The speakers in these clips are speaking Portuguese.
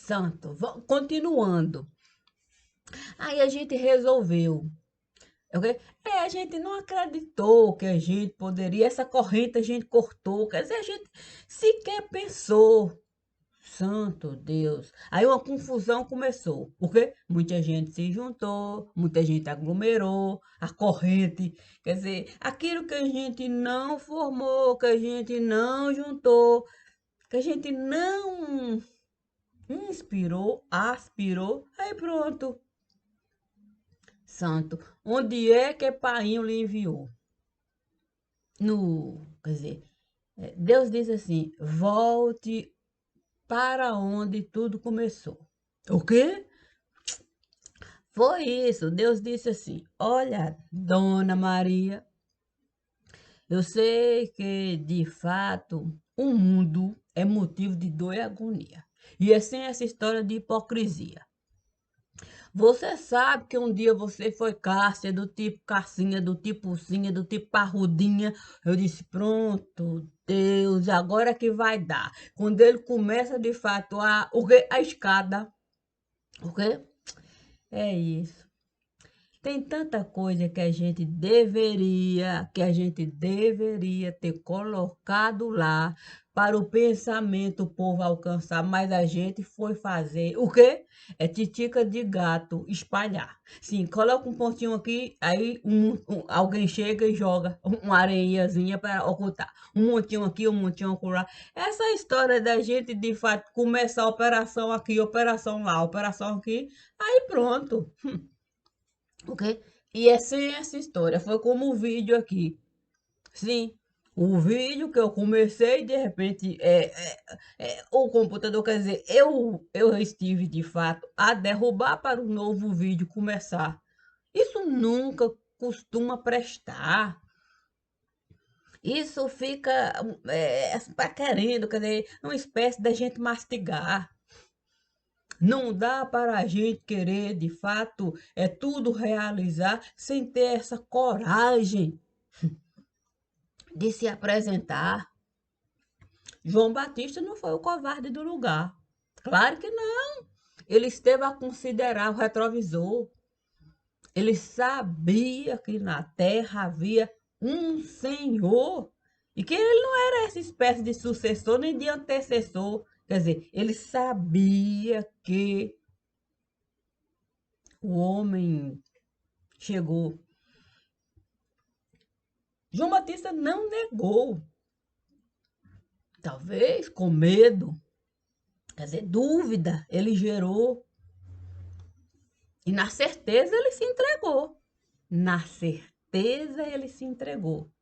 Santo, continuando. Aí a gente resolveu, ok? A gente não acreditou que a gente poderia, essa corrente a gente cortou, quer dizer, a gente sequer pensou. Santo Deus. Aí uma confusão começou, porque muita gente se juntou, muita gente aglomerou, a corrente, quer dizer, aquilo que a gente não formou, que a gente não juntou, que a gente não inspirou, aspirou, aí pronto. Santo, onde é que Painho lhe enviou? No, quer dizer, Deus diz assim: volte para onde tudo começou. O quê? Foi isso. Deus disse assim: olha, Dona Maria, eu sei que de fato o mundo é motivo de dor e agonia. E é sem essa história de hipocrisia. Você sabe que um dia você foi Cássia, do tipo Cassinha, do tipo Ursinha, do tipo Parrudinha. Eu disse, pronto, Deus, agora é que vai dar. Quando ele começa de fato a escada, o quê? É isso. Tem tanta coisa que a gente deveria ter colocado lá para o pensamento o povo alcançar, mas a gente foi fazer o quê? É titica de gato espalhar. Sim, coloca um pontinho aqui, aí alguém chega e joga uma areinhazinha para ocultar. Um montinho aqui, um montinho acolá. Essa história da gente, de fato, começar a operação aqui, operação lá, operação aqui, aí pronto. Ok? E é sem essa história. Foi como o vídeo aqui. Sim, o vídeo que eu comecei, de repente, o computador, quer dizer, eu estive de fato a derrubar para o novo vídeo começar. Isso nunca costuma prestar. Isso fica querendo, quer dizer, uma espécie da gente mastigar. Não dá para a gente querer, de fato, tudo realizar sem ter essa coragem de se apresentar. João Batista não foi o covarde do lugar. Claro que não. Ele esteve a considerar o retrovisor. Ele sabia que na terra havia um Senhor e que ele não era essa espécie de sucessor nem de antecessor. Quer dizer, ele sabia que o homem chegou. João Batista não negou, talvez com medo, quer dizer, dúvida, ele gerou. E na certeza ele se entregou. Na certeza ele se entregou.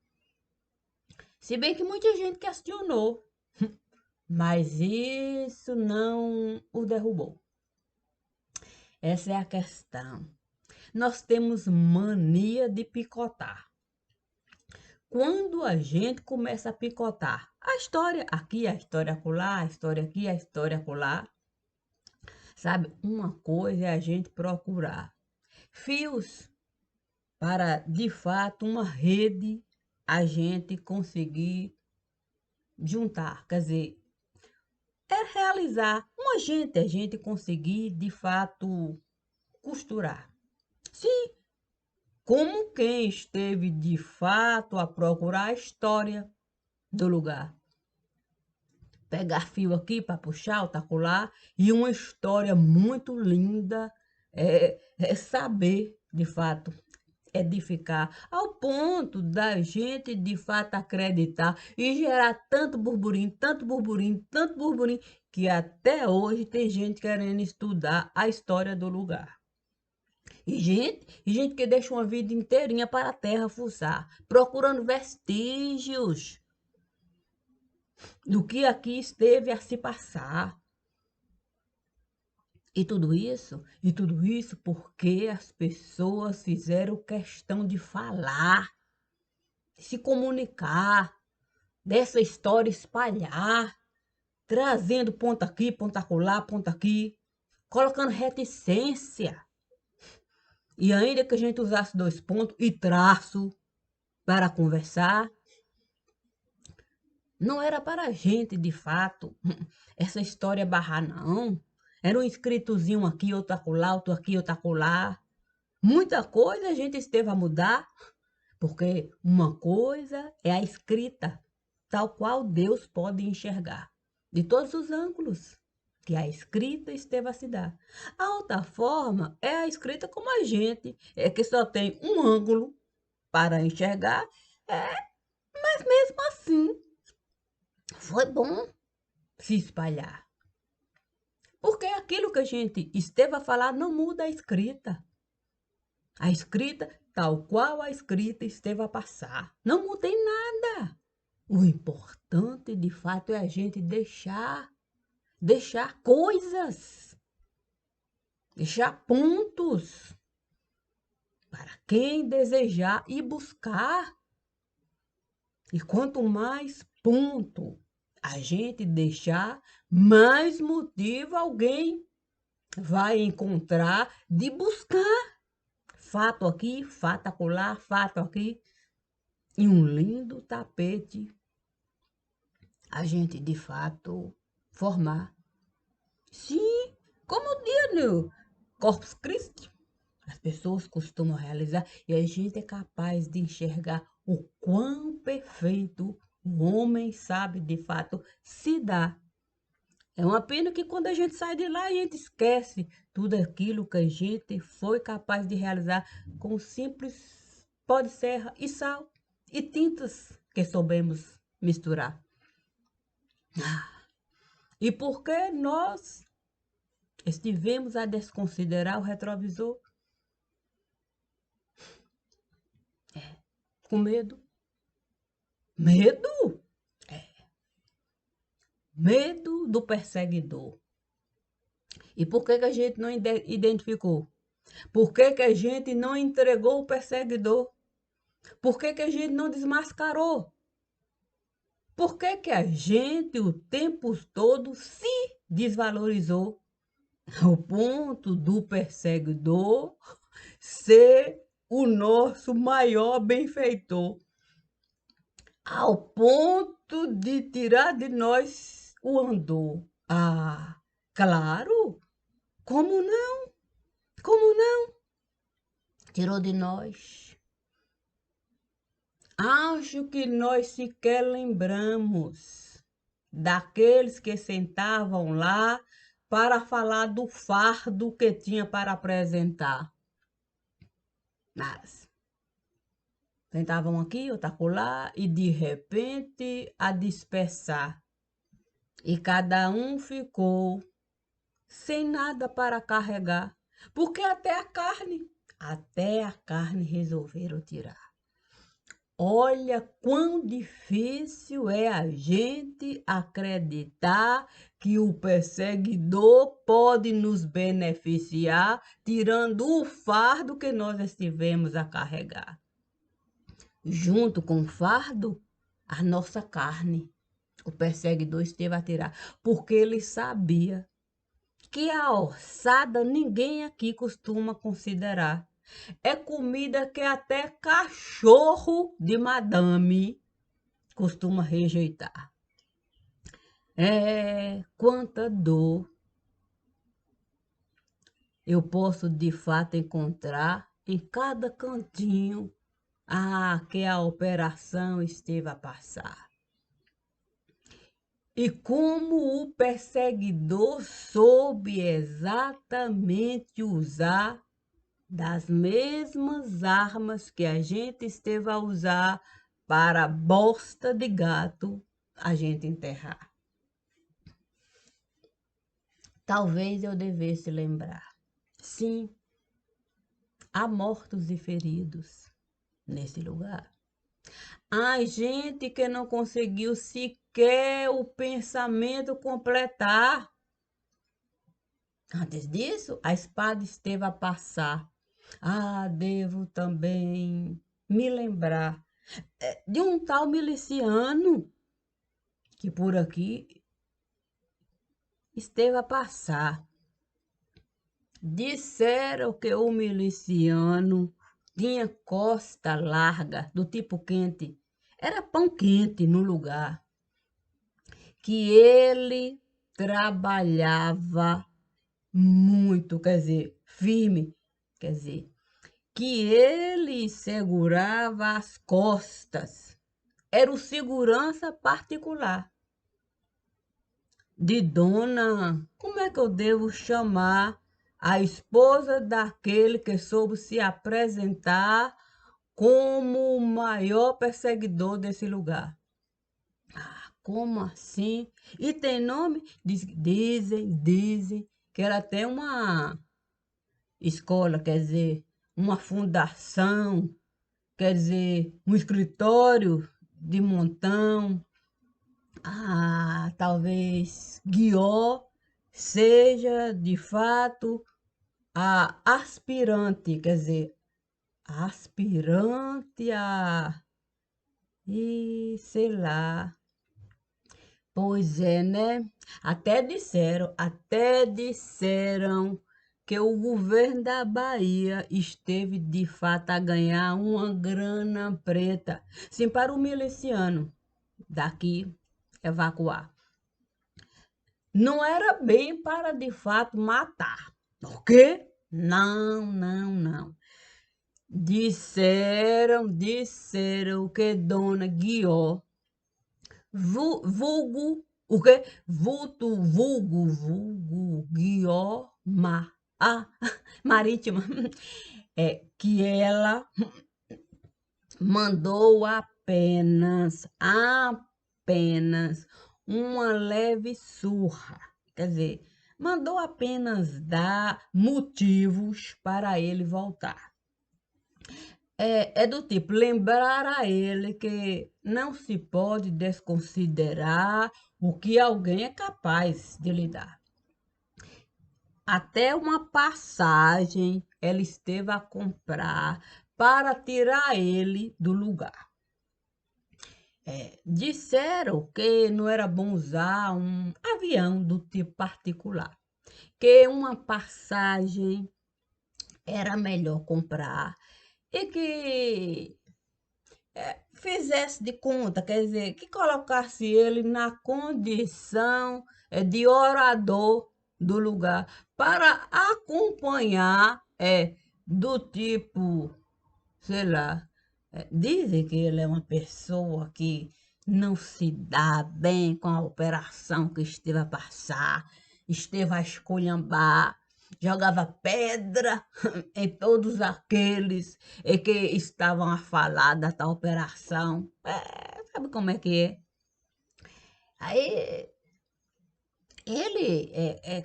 Se bem que muita gente questionou, mas isso não o derrubou. Essa é a questão. Nós temos mania de picotar. Quando a gente começa a picotar a história aqui, a história acolá, a história aqui, a história acolá, sabe? Uma coisa é a gente procurar fios para, de fato, uma rede a gente conseguir juntar, quer dizer, é realizar a gente conseguir, de fato, costurar. Sim, como quem esteve, de fato, a procurar a história do lugar. Pegar fio aqui para puxar, o tacular, e uma história muito linda é saber, de fato, edificar, ao ponto da gente, de fato, acreditar e gerar tanto burburinho, tanto burburinho, tanto burburinho, que até hoje tem gente querendo estudar a história do lugar. E gente que deixa uma vida inteirinha para a terra fuçar, procurando vestígios do que aqui esteve a se passar. E tudo isso porque as pessoas fizeram questão de falar, de se comunicar, dessa história espalhar, trazendo ponto aqui, ponto acolá, ponto aqui, colocando reticência. E ainda que a gente usasse dois pontos e traço para conversar, não era para a gente, de fato, essa história barrar, não. Era um escritozinho aqui, outro acolá, outro aqui, outro acolá. Muita coisa a gente esteve a mudar, porque uma coisa é a escrita, tal qual Deus pode enxergar, de todos os ângulos que a escrita esteve a se dar. A outra forma é a escrita como a gente, é que só tem um ângulo para enxergar, é, mas mesmo assim foi bom se espalhar. Porque aquilo que a gente esteve a falar não muda a escrita. A escrita, tal qual a escrita esteve a passar. Não muda em nada. O importante, de fato, é a gente deixar coisas, deixar pontos para quem desejar ir buscar. E quanto mais ponto a gente deixar, mais motivo alguém vai encontrar de buscar. Fato aqui, fato acolá, fato aqui. E um lindo tapete a gente, de fato, formar. Sim, como o dia do Corpus Christi, as pessoas costumam realizar e a gente é capaz de enxergar o quão perfeito o homem sabe, de fato, se dar. É uma pena que quando a gente sai de lá, a gente esquece tudo aquilo que a gente foi capaz de realizar com simples pó de serra e sal e tintas que soubemos misturar. E por que nós estivemos a desconsiderar o retrovisor? Com medo. Medo? Medo do perseguidor. E por que a gente não identificou? Por que a gente não entregou o perseguidor? Por que a gente não desmascarou? Por que a gente o tempo todo se desvalorizou ao ponto do perseguidor ser o nosso maior benfeitor? Ao ponto de tirar de nós o andor. Ah, claro! Como não? Como não? Tirou de nós. Acho que nós sequer lembramos daqueles que sentavam lá para falar do fardo que tinha para apresentar. Mas sentavam aqui, outro acolá, e de repente a dispersar. E cada um ficou sem nada para carregar, porque até a carne resolveram tirar. Olha quão difícil é a gente acreditar que o perseguidor pode nos beneficiar, tirando o fardo que nós estivemos a carregar. Junto com o fardo, a nossa carne, o perseguidor esteve a tirar, porque ele sabia que a ossada ninguém aqui costuma considerar. É comida que até cachorro de madame costuma rejeitar. É, quanta dor eu posso de fato encontrar em cada cantinho que a operação esteve a passar. E como o perseguidor soube exatamente usar das mesmas armas que a gente esteve a usar para a bosta de gato a gente enterrar. Talvez eu devesse lembrar. Sim, há mortos e feridos nesse lugar. Há gente que não conseguiu sequer o pensamento completar. Antes disso, a espada esteve a passar. Devo também me lembrar de um tal miliciano que por aqui esteve a passar. Disseram que o miliciano tinha costa larga, do tipo quente. Era pão quente no lugar. Que ele trabalhava muito, quer dizer, firme, quer dizer, que ele segurava as costas. Era o segurança particular de dona, como é que eu devo chamar a esposa daquele que soube se apresentar como o maior perseguidor desse lugar? Como assim? E tem nome? Dizem que ela tem uma escola, quer dizer, uma fundação, quer dizer, um escritório de montão. Talvez Guió seja de fato a aspirante, quer dizer, aspirante a. E sei lá. Pois é, né? Até disseram que o governo da Bahia esteve de fato a ganhar uma grana preta, sim, para o miliciano daqui evacuar. Não era bem para de fato matar, ok? Não, não, não. Disseram que Dona Guió, vulgo, o quê? Vulgo, Guió, marítima, que ela mandou apenas uma leve surra. Quer dizer, mandou apenas dar motivos para ele voltar. É do tipo, lembrar a ele que não se pode desconsiderar o que alguém é capaz de lhe dar. Até uma passagem ela esteve a comprar para tirar ele do lugar. Disseram que não era bom usar um avião do tipo particular, que uma passagem era melhor comprar e que fizesse de conta, quer dizer, que colocasse ele na condição de orador do lugar para acompanhar, do tipo, sei lá, dizem que ele é uma pessoa que não se dá bem com a operação que esteve a passar, esteve a esculhambar, jogava pedra em todos aqueles que estavam a falar da tal operação. Sabe como é que é? Aí ele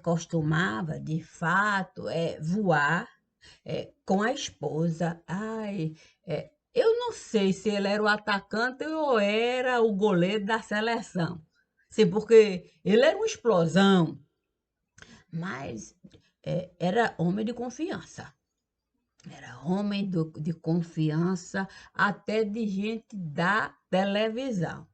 costumava, de fato, voar com a esposa. Ai, eu não sei se ele era o atacante ou era o goleiro da seleção. Sim, porque ele era uma explosão, mas era homem de confiança. Era homem de confiança até de gente da televisão.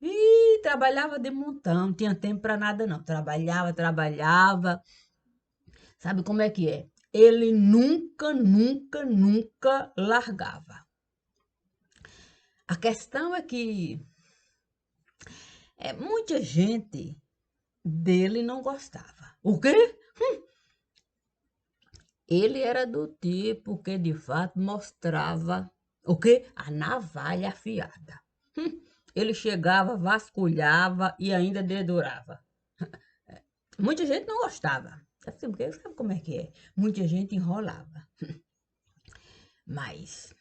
E trabalhava de montão, não tinha tempo para nada não. Trabalhava. Sabe como é que é? Ele nunca largava. A questão é que muita gente dele não gostava. O quê? Ele era do tipo que de fato mostrava o quê? A navalha afiada. Ele chegava, vasculhava e ainda dedurava. Muita gente não gostava. Sabe como é que é? Muita gente enrolava. Mas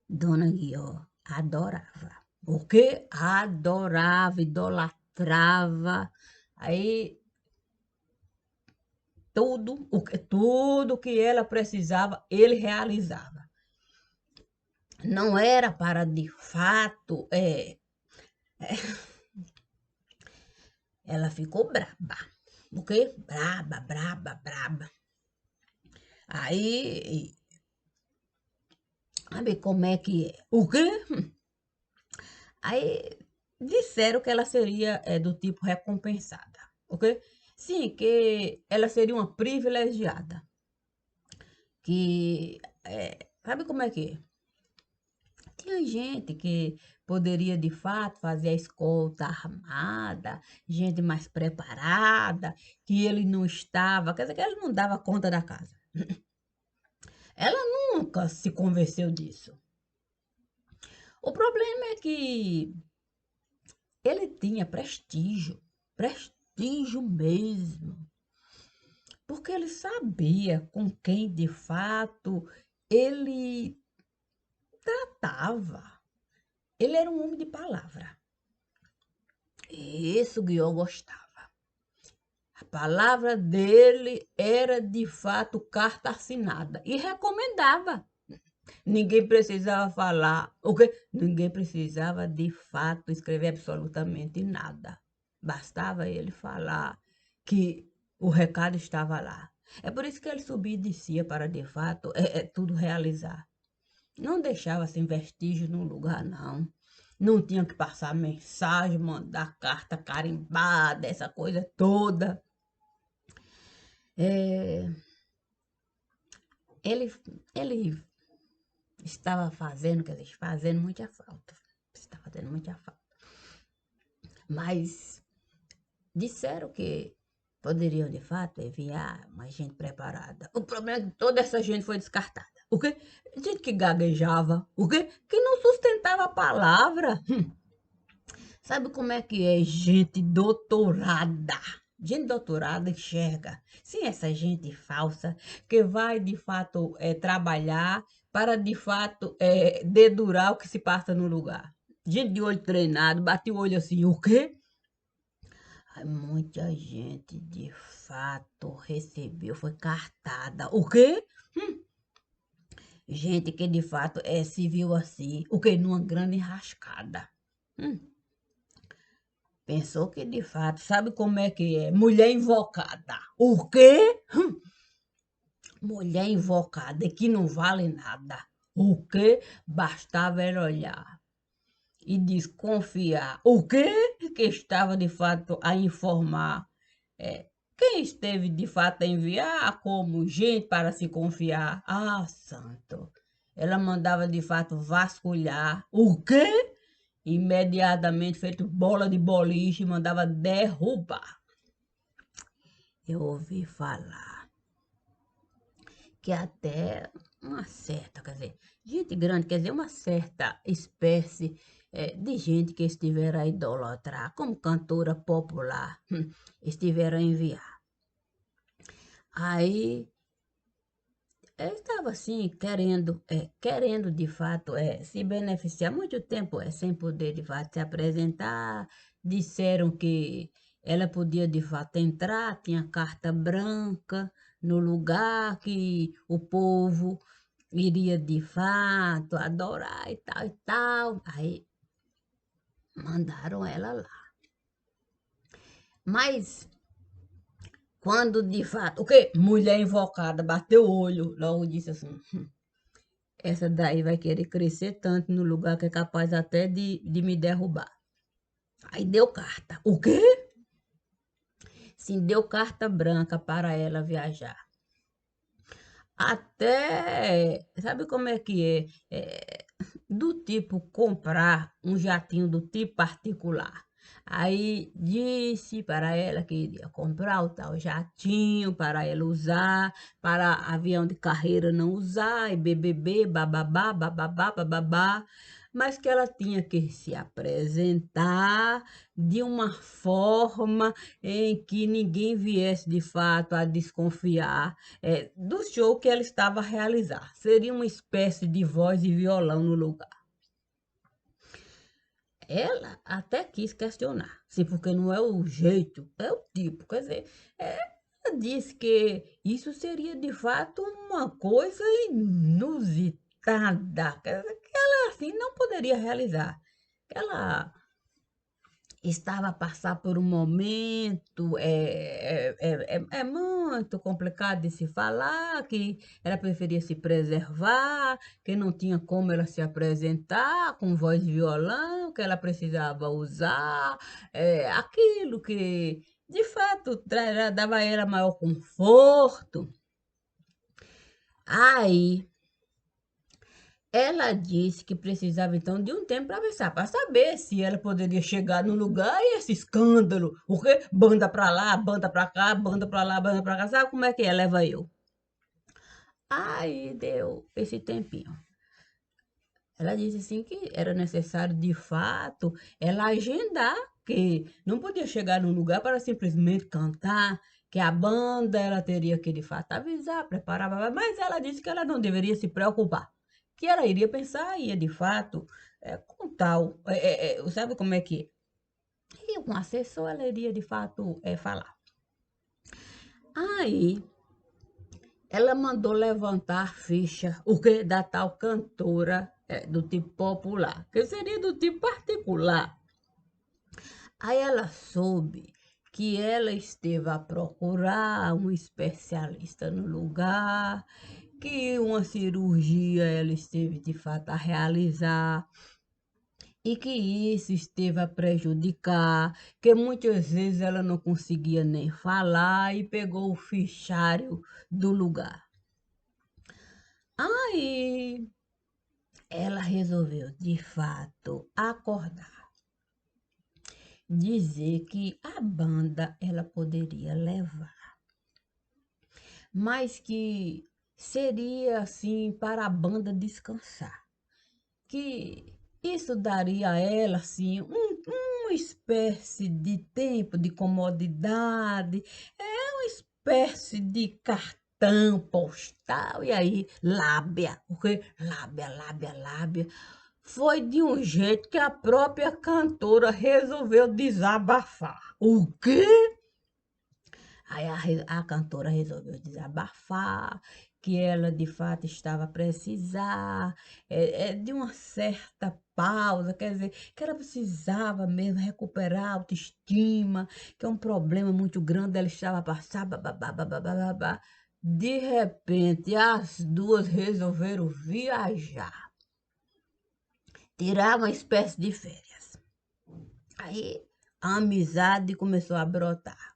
Dona Guió adorava. O quê? Adorava, idolatrava. Aí tudo que ela precisava, ele realizava. Não era para de fato, ela ficou braba. O quê? Braba. Aí, sabe como é que é? O quê? Aí disseram que ela seria do tipo recompensada, ok? Sim, que ela seria uma privilegiada. Que, sabe como é que é? Tinha gente que poderia, de fato, fazer a escolta armada, gente mais preparada, que ele não estava, quer dizer, que ele não dava conta da casa. Ela nunca se convenceu disso. O problema é que ele tinha prestígio, prestígio mesmo, porque ele sabia com quem de fato ele tratava. Ele era um homem de palavra. Isso que eu gostava. A palavra dele era de fato carta assinada e recomendava. Ninguém precisava falar, o quê? Ninguém precisava de fato escrever absolutamente nada. Bastava ele falar que o recado estava lá. É por isso que ele subia e descia para de fato tudo realizar. Não deixava sem vestígio no lugar, não. Não tinha que passar mensagem, mandar carta carimbada, essa coisa toda. É, ele, ele estava fazendo, quer dizer, fazendo muita falta. Está fazendo muita falta. Mas disseram que poderiam, de fato, enviar uma gente preparada. O problema é que toda essa gente foi descartada. O quê? Gente que gaguejava. O quê? Que não sustentava a palavra. Sabe como é que é gente doutorada? Gente doutorada enxerga. Sim, essa gente falsa que vai de fato trabalhar para de fato dedurar o que se passa no lugar. Gente de olho treinado, bate o olho assim, o quê? Ai, muita gente de fato recebeu, foi cartada. O quê? Gente que de fato se viu assim, o quê? Numa grande enrascada. Hum. Pensou que de fato, sabe como é que é? Mulher invocada. O quê? Mulher invocada que não vale nada. O quê? Bastava ela olhar e desconfiar. O quê? Que estava de fato a informar. É, quem esteve de fato a enviar como gente para se confiar? Ah, santo. Ela mandava de fato vasculhar. O quê? Imediatamente, feito bola de boliche, mandava derrubar. Eu ouvi falar que até uma certa, quer dizer, gente grande, quer dizer, uma certa espécie de gente que estiveram a idolatrar, como cantora popular, estiveram a enviar. Aí eu estava assim, querendo de fato se beneficiar muito tempo sem poder de fato se apresentar. Disseram que ela podia de fato entrar, tinha carta branca no lugar que o povo iria de fato adorar e tal e tal. Aí mandaram ela lá. Mas quando de fato, o quê? Mulher invocada, bateu o olho, logo disse assim. Essa daí vai querer crescer tanto no lugar que é capaz até de me derrubar. Aí deu carta. O quê? Sim, deu carta branca para ela viajar. Até, sabe como é que é? Do tipo comprar um jatinho do tipo particular. Aí disse para ela que iria comprar o tal jatinho para ela usar, para avião de carreira não usar, e BBB, bababá, bababá, bababá, mas que ela tinha que se apresentar de uma forma em que ninguém viesse de fato a desconfiar do show que ela estava a realizar. Seria uma espécie de voz e violão no lugar. Ela até quis questionar, sim, porque não é o jeito, é o tipo. Quer dizer, ela disse que isso seria de fato uma coisa inusitada, quer dizer, que ela assim não poderia realizar. Ela estava a passar por um momento é muito complicado de se falar, que ela preferia se preservar, que não tinha como ela se apresentar com voz de violão, que ela precisava usar aquilo que, de fato, dava a ela maior conforto. Aí Ela disse que precisava então de um tempo para pensar, para saber se ela poderia chegar no lugar e esse escândalo, o quê? Banda para lá, banda para cá, banda para lá, banda para cá, sabe como é que é? Leva eu. Aí deu esse tempinho. Ela disse assim que era necessário, de fato, ela agendar, que não podia chegar num lugar para simplesmente cantar, que a banda ela teria que, de fato, avisar, preparar, mas ela disse que ela não deveria se preocupar, que ela iria pensar, ia, de fato, com tal, sabe como é que é? E com o assessor ela iria, de fato, falar. Aí, ela mandou levantar a ficha, o que da tal cantora do tipo popular, que seria do tipo particular. Aí ela soube que ela esteve a procurar um especialista no lugar, que uma cirurgia ela esteve de fato a realizar e que isso esteve a prejudicar, que muitas vezes ela não conseguia nem falar e pegou o fichário do lugar. Aí ela resolveu, de fato, acordar, dizer que a banda ela poderia levar, mas que seria assim para a banda descansar, que isso daria a ela assim uma espécie de tempo de comodidade, uma espécie de cartão postal, e aí lábia, porque lábia, lábia, lábia. Foi de um jeito que a própria cantora resolveu desabafar. O quê? Aí a cantora resolveu desabafar, que ela de fato estava a precisar de uma certa pausa, quer dizer, que ela precisava mesmo recuperar a autoestima, que é um problema muito grande, ela estava a passar, bababá, bababá, babá. De repente, as duas resolveram viajar, tirar uma espécie de férias. Aí a amizade começou a brotar.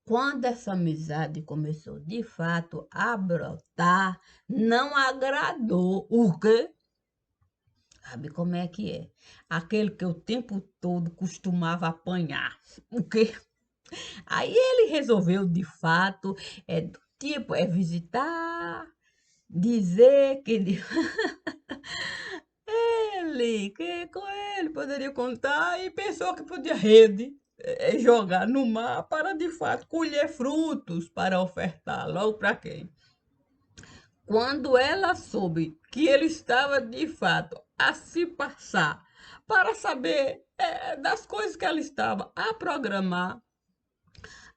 Quando essa amizade começou de fato a brotar, não agradou o quê? Sabe como é que é? Aquele que o tempo todo costumava apanhar. O quê? Aí ele resolveu de fato, tipo, visitar, dizer que ele, que com ele poderia contar e pensou que podia rede jogar no mar para de fato colher frutos para ofertar logo para quem? Quando ela soube que ele estava de fato a se passar para saber das coisas que ela estava a programar,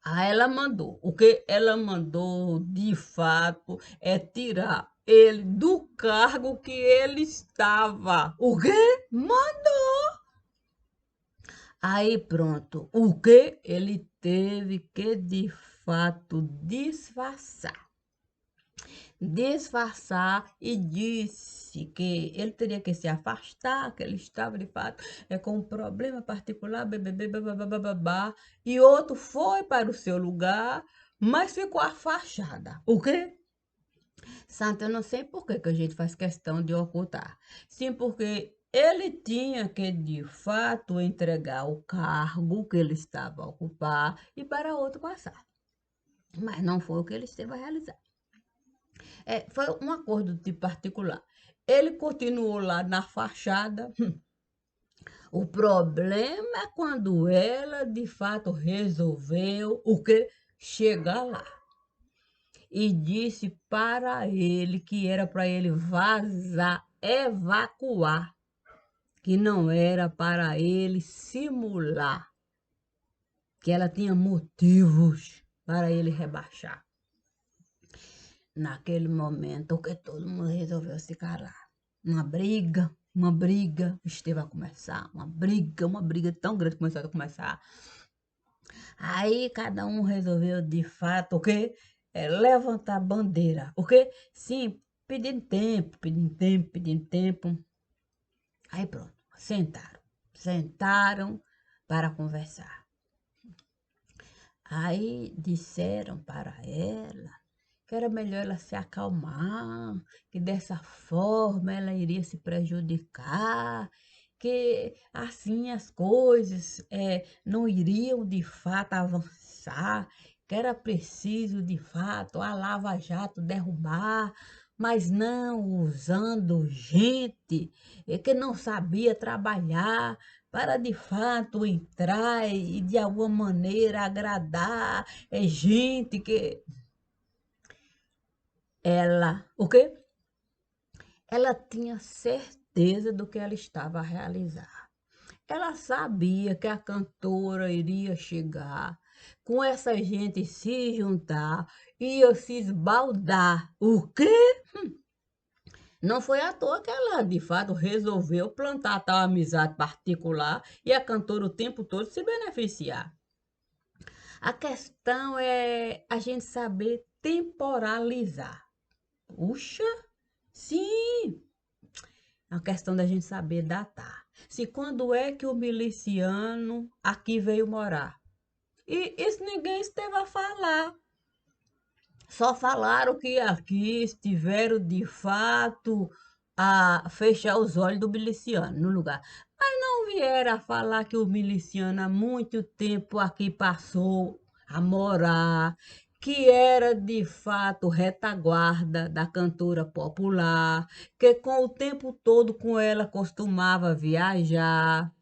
aí ela mandou. O que ela mandou de fato é tirar ele do cargo que ele estava. O quê? Aí pronto. O que ele teve que de fato disfarçar e disse que ele teria que se afastar, que ele estava de fato com um problema particular, babá, e outro foi para o seu lugar, mas ficou a fachada. O quê? Santa, eu não sei por que a gente faz questão de ocultar. Sim, porque ele tinha que, de fato, entregar o cargo que ele estava a ocupar e para outro passar. Mas não foi o que ele esteve a realizar. Foi um acordo de particular. Ele continuou lá na fachada. O problema é quando ela, de fato, resolveu o que? Chegar lá. E disse para ele que era para ele vazar, evacuar, que não era para ele simular, que ela tinha motivos para ele rebaixar. Naquele momento que todo mundo resolveu se calar. Uma briga esteve a começar, uma briga tão grande começou a começar. Aí cada um resolveu de fato o quê? Levantar bandeira. O quê? Sim, pedindo tempo, pedindo tempo, pedindo tempo. Aí pronto, sentaram para conversar. Aí disseram para ela que era melhor ela se acalmar, que dessa forma ela iria se prejudicar, que assim as coisas não iriam de fato avançar, que era preciso de fato a Lava Jato derrubar, mas não usando gente que não sabia trabalhar para de fato entrar e de alguma maneira agradar gente que o quê? Ela tinha certeza do que ela estava a realizar. Ela sabia que a cantora iria chegar, com essa gente se juntar, ia se esbaldar. O quê? Não foi à toa que ela, de fato, resolveu plantar tal amizade particular e a cantora o tempo todo se beneficiar. A questão é a gente saber temporalizar. Puxa, sim, é a questão da gente saber datar. Se quando é que o miliciano aqui veio morar? E isso ninguém esteve a falar. Só falaram que aqui estiveram de fato a fechar os olhos do miliciano no lugar. Mas não vieram a falar que o miliciano há muito tempo aqui passou a morar, que era de fato retaguarda da cantora popular, que com o tempo todo com ela costumava viajar,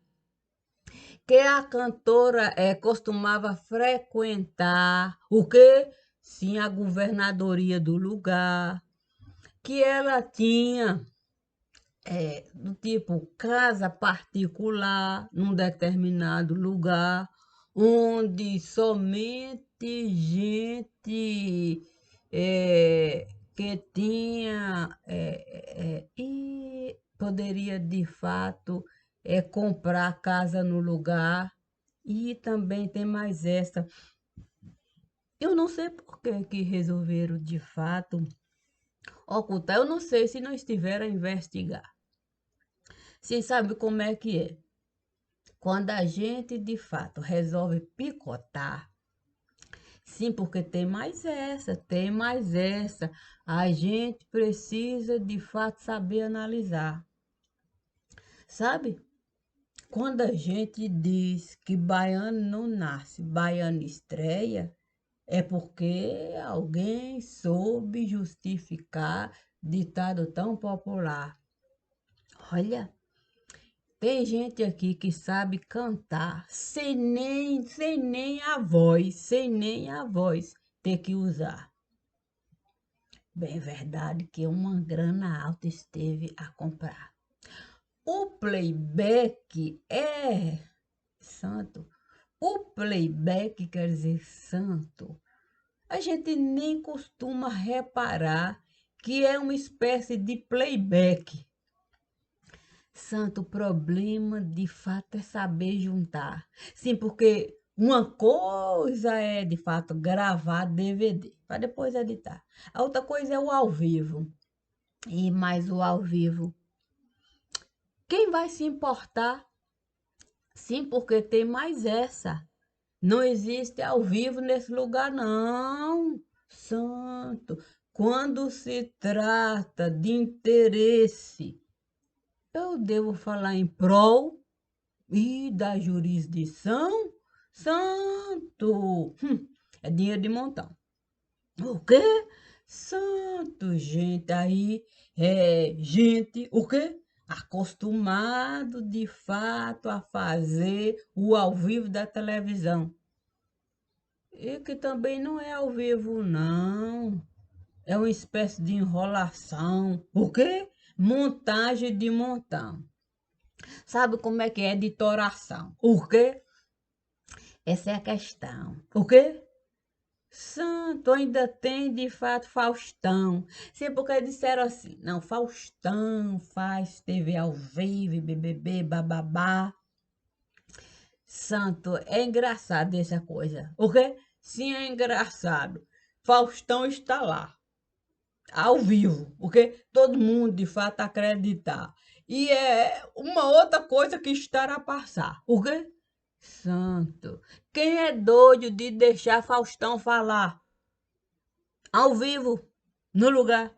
que a cantora costumava frequentar o quê? Sim, a governadoria do lugar, que ela tinha do tipo casa particular num determinado lugar, onde somente gente que tinha e poderia de fato comprar casa no lugar. E também tem mais essa. Eu não sei por que resolveram de fato ocultar. Eu não sei se não estiveram a investigar. Você sabe como é que é? Quando a gente de fato resolve picotar, sim, porque tem mais essa, tem mais essa. A gente precisa de fato saber analisar. Sabe? Quando a gente diz que baiano não nasce, baiano estreia, é porque alguém soube justificar ditado tão popular. Olha, tem gente aqui que sabe cantar sem nem a voz ter que usar. Bem, é verdade que uma grana alta esteve a comprar. O playback santo. O playback quer dizer santo. A gente nem costuma reparar que é uma espécie de playback. Santo, problema de fato é saber juntar. Sim, porque uma coisa é de fato gravar DVD para depois editar. A outra coisa é o ao vivo. E mais o ao vivo. Quem vai se importar? Sim, porque tem mais essa. Não existe ao vivo nesse lugar, não. Santo, quando se trata de interesse, eu devo falar em prol e da jurisdição? Santo, é dinheiro de montão. O quê? Santo, gente, aí gente, o quê? Acostumado de fato a fazer o ao vivo da televisão. E que também não é ao vivo, não. É uma espécie de enrolação. O quê? Montagem de montão. Sabe como é que é editoração? O quê? Essa é a questão. O quê? Santo, ainda tem de fato Faustão. Sim, porque disseram assim, não, Faustão faz TV ao vivo, BBB, bababá. Santo, é engraçado essa coisa. O quê? Sim, é engraçado. Faustão está lá, ao vivo, porque todo mundo de fato acreditar. E é uma outra coisa que estará a passar. O quê? Santo, quem é doido de deixar Faustão falar? ao vivo, no lugar.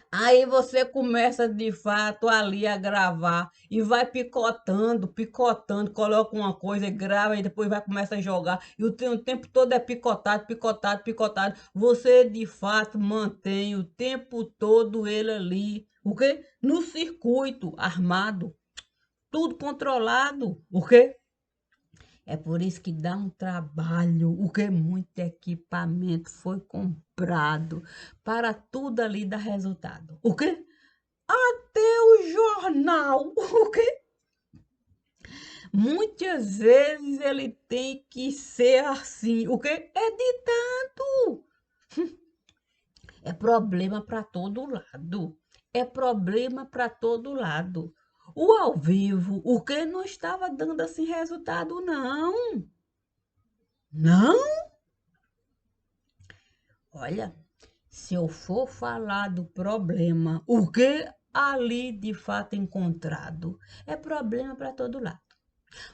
Aí você começa de fato ali a gravar e vai picotando, picotando, coloca uma coisa, grava e depois vai começar a jogar. E o tempo todo é picotado, picotado, picotado. Você de fato mantém o tempo todo ele ali, o quê? No circuito armado, tudo controlado, o quê? É por isso que dá um trabalho, o que muito equipamento foi comprado para tudo ali dar resultado. O quê? Até o jornal, o quê? Muitas vezes ele tem que ser assim, o quê? Editado. É problema para todo lado. É problema para todo lado. O ao vivo, o que não estava dando assim resultado, não. Não? Olha, se eu for falar do problema, o que ali de fato encontrado, é problema para todo lado.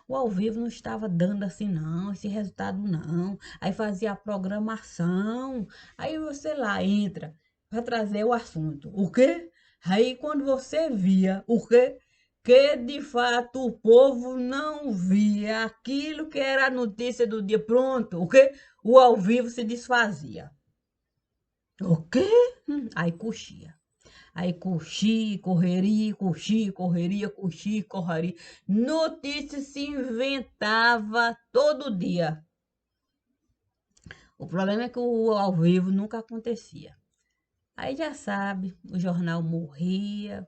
O ao vivo não estava dando assim, não, esse resultado não. Aí fazia a programação, aí você lá entra para trazer o assunto. O quê? Aí quando você via o quê? Que de fato o povo não via aquilo que era a notícia do dia, pronto, o quê? O ao vivo se desfazia. O quê? Aí coxia. Aí coxia, correria, coxia, correria, coxia, correria. Notícia se inventava todo dia. O problema é que o ao vivo nunca acontecia. Aí já sabe, o jornal morria.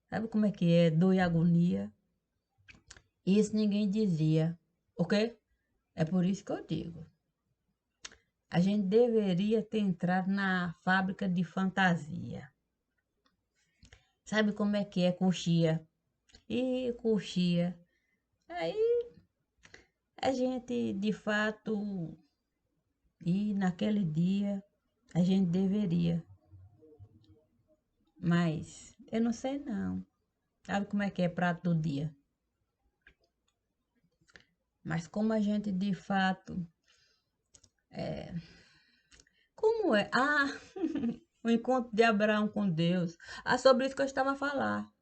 Sabe como é que é? Dor e agonia. Isso ninguém dizia. Ok? É por isso que eu digo. A gente deveria ter entrado na fábrica de fantasia. Sabe como é que é coxia? E coxia. Aí a gente, de fato, e naquele dia a gente deveria, mas eu não sei não. Sabe como é que é prato do dia? Mas como a gente de fato, como é? Ah, o encontro de Abraão com Deus. Ah, sobre isso que eu estava a falar.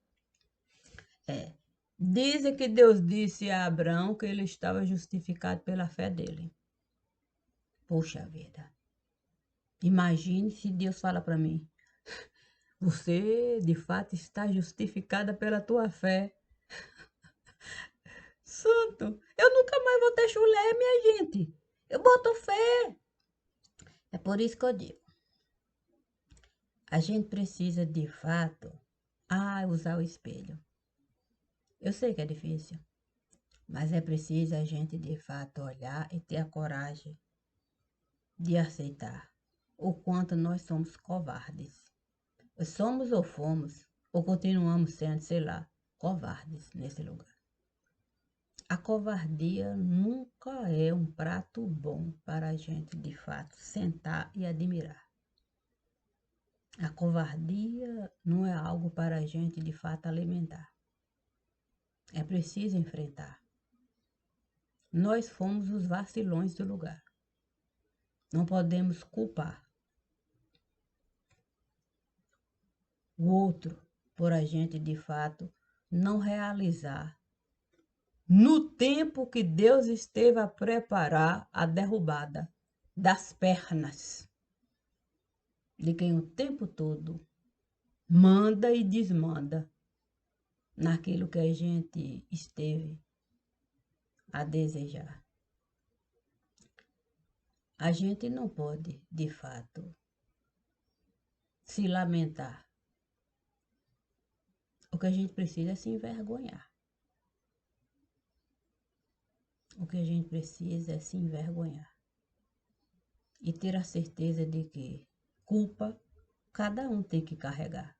É. Dizem que Deus disse a Abraão que ele estava justificado pela fé dele. Poxa vida. Imagine se Deus fala para mim: você de fato está justificada pela tua fé. Santo, eu nunca mais vou ter chulé, minha gente. Eu boto fé. É por isso que eu digo, a gente precisa de fato, usar o espelho. Eu sei que é difícil, mas é preciso a gente de fato olhar e ter a coragem de aceitar o quanto nós somos covardes. Somos ou fomos, ou continuamos sendo, sei lá, covardes nesse lugar. A covardia nunca é um prato bom para a gente, de fato, sentar e admirar. A covardia não é algo para a gente, de fato, alimentar. É preciso enfrentar. Nós fomos os vacilões do lugar. Não podemos culpar o outro por a gente, de fato, não realizar no tempo que Deus esteve a preparar a derrubada das pernas de quem o tempo todo manda e desmanda naquilo que a gente esteve a desejar. A gente não pode, de fato, se lamentar. O que a gente precisa é se envergonhar. O que a gente precisa é se envergonhar. E ter a certeza de que culpa cada um tem que carregar.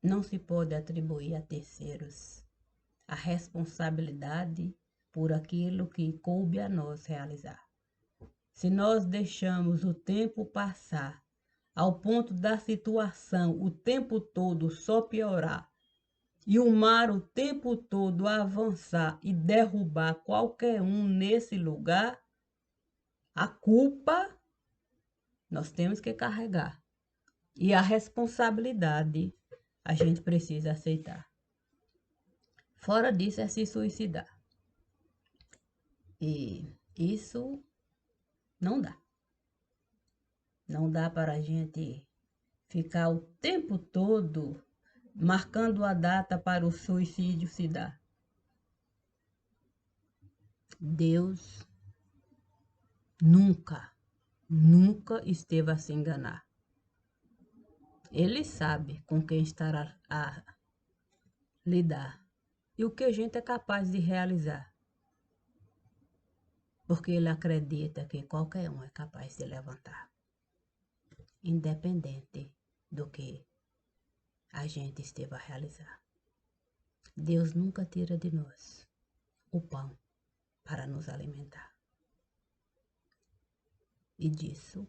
Não se pode atribuir a terceiros a responsabilidade por aquilo que coube a nós realizar. Se nós deixamos o tempo passar ao ponto da situação o tempo todo só piorar e o mar o tempo todo avançar e derrubar qualquer um nesse lugar, A culpa nós temos que carregar. E a responsabilidade a gente precisa aceitar. Fora disso é se suicidar. E isso não dá. Não dá para a gente ficar o tempo todo marcando a data para o suicídio se dar. Deus nunca esteve a se enganar. Ele sabe com quem estará a lidar e o que a gente é capaz de realizar. Porque ele acredita que qualquer um é capaz de levantar, independente do que a gente esteve a realizar. Deus nunca tira de nós o pão para nos alimentar. E disso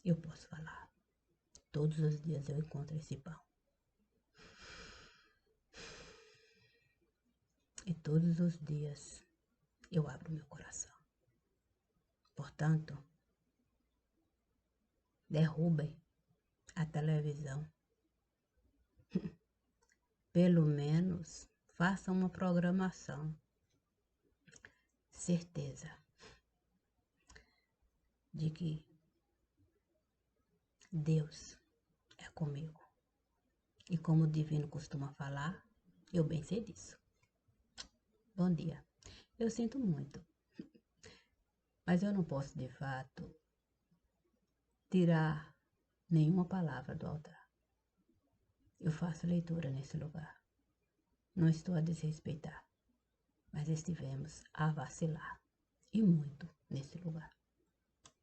eu posso falar. Todos os dias eu encontro esse pão. E todos os dias eu abro meu coração. Portanto, derrubem a televisão. Pelo menos façam uma programação. Certeza de que Deus é comigo. E como o divino costuma falar, eu bem sei disso. Bom dia. Eu sinto muito, mas eu não posso de fato tirar nenhuma palavra do altar. Eu faço leitura nesse lugar. Não estou a desrespeitar, mas estivemos a vacilar, e muito, nesse lugar.